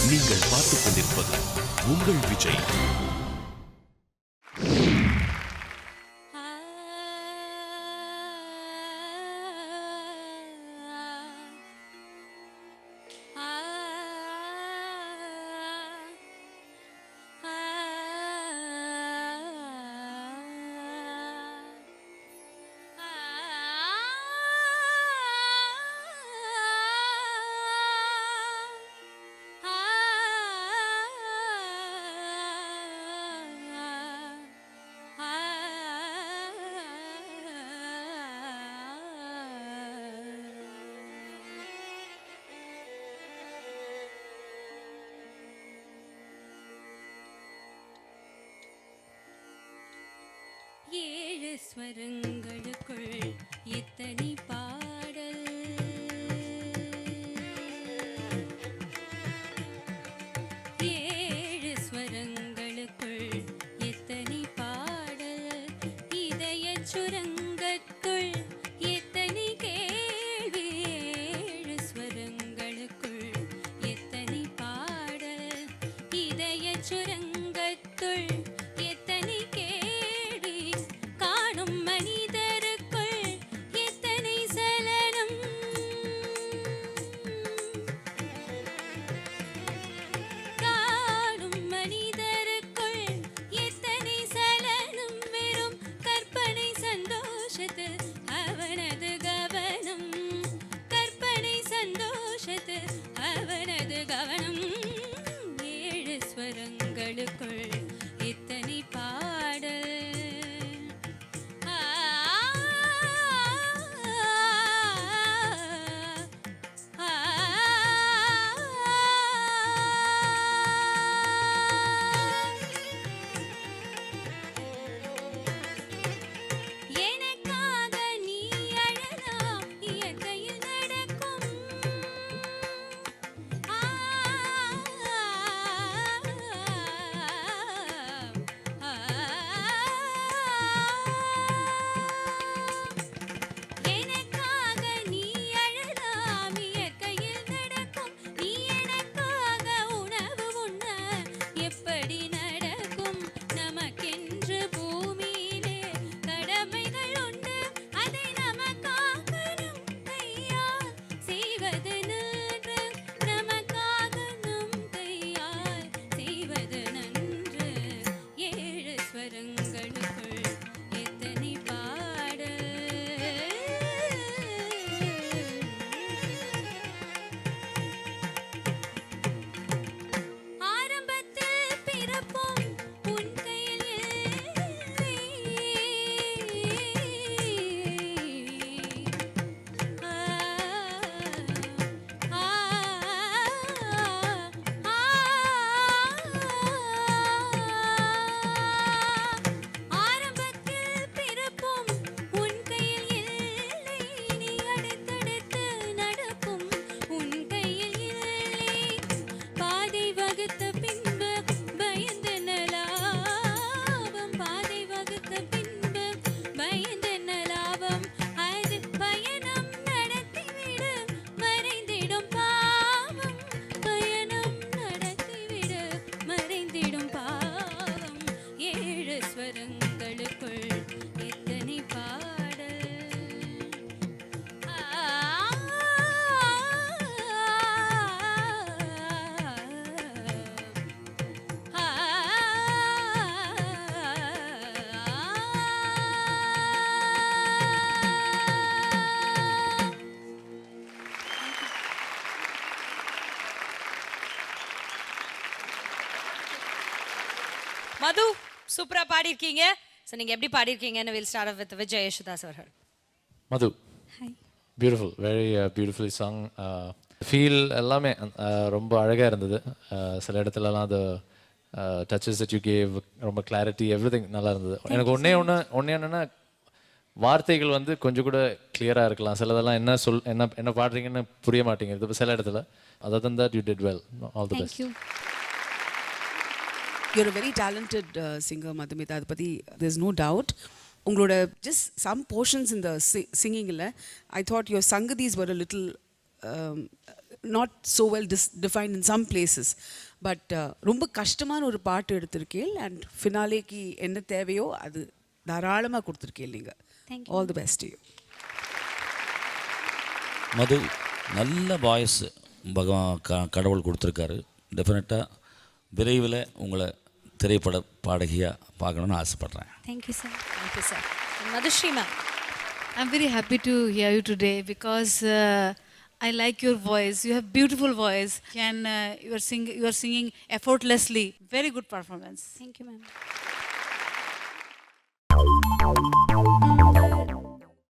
நீங்கள் பார்த்துக் கொண்டிருப்பது உங்கள் விஜய். ஏழு ஸ்வரங்களுக்குள் எத்தனை பாடல், ஏழு ஸ்வரங்களுக்குள் எத்தனை பாடல், இதய சுரங்கத்துள் எத்தனை கேள்வி, ஏழு ஸ்வரங்களுக்குள் எத்தனை பாடல், இதய சுரங்கத்துள் எத்தனை கேள்வி, காணும் மனிதருக்குள் எத்தனை சலனம், காணும் மனிதருக்குள் எத்தனை சலனம், வெறும் கற்பனை சந்தோஷத்தில் அவனது கவனம், கற்பனை சந்தோஷத்தில் அவனது கவனம், ஏழு ஸ்வரங்களுக்குள் எத்தனை பாடல். எனக்காக நீ அழலாம், இயற்கையில் நடக்கும். எனக்காக நீ அழலாம், இயற்கையில் நடக்கும். நீ எனக்காக உணவு உண்ண எப்படி நடக்கும்? நமக்கென்று பூமியிலே கடமைகள் உண்டு, அதை நமக்காக நம் கையால் செய்வது நன்று, நமக்காக நம் கையால் செய்வது நன்று, ஏழு ஸ்வரங்களுக்குள் எத்தனை பாடல். ஆரம்பத்தில் பிறப்பும் உன் கையில் இல்லை, ஆரம்பத்தில் பிறப்பும் உன் கையில் இல்லை, நீ அடுத்தடுத்து நடக்கும் உன் கையில் இல்லை, பாதை வகுத்த பின்பு பயந்தென்ன லாபம், பாதை வகுத்த பின்பு பயந்தென்ன லாபம், அது பயணம் நடத்திவிடு மறைந்திடும் பாவம், பயணம் நடத்திவிடு மறைந்திடும் பாவம், ஏழு ஸ்வரங்களுக்குள் எத்தனை பாடல். மது சூப்பரா பாடியிருக்கீங்க. ஸோ நீங்க எப்படி பாடியிருக்கீங்கன்னு will start off with Vijay Yesudas அவர்கள். Madhu, beautiful, very beautifully song. Feel எல்லாமே ரொம்ப அழகாக இருந்தது. சில இடத்துலலாம் அது டச்சஸ் தட் யூ கேவ், ரொம்ப கிளாரிட்டி, எவ்ரிதிங் நல்லா இருந்தது. எனக்கு ஒன்றே என்னென்னா வார்த்தைகள் வந்து கொஞ்சம் கூட கிளியராக இருக்கலாம். சிலதெல்லாம் என்ன பாடுறீங்கன்னு புரிய மாட்டேங்குது சில இடத்துல. Other than that you did well. All the best. You're a very talented singer, Madhumita. அது பற்றி there's no doubt. உங்களோட just some portions in the singing இல்லை, I thought your sangadis were a little not so well defined in some places. But ரொம்ப கஷ்டமான ஒரு பாட்டு எடுத்திருக்கேன் and ஃபினாலேக்கு என்ன தேவையோ அது தாராளமாக கொடுத்துருக்கேன் நீங்கள். All the best you. Madhu நல்ல வாய்ஸ் கடவுள் கொடுத்துருக்காரு. டெஃபினட்டாக விரைவில் உங்களை திரைப்பட பாடகியாக பார்க்கணுன்னு ஆசைப்பட்றேன். Thank you sir. Thank you sir. Madhushree ma'am. I'm very happy to hear you today because I like your voice. You have beautiful voice and you are singing effortlessly. Very good performance. Thank you ma'am.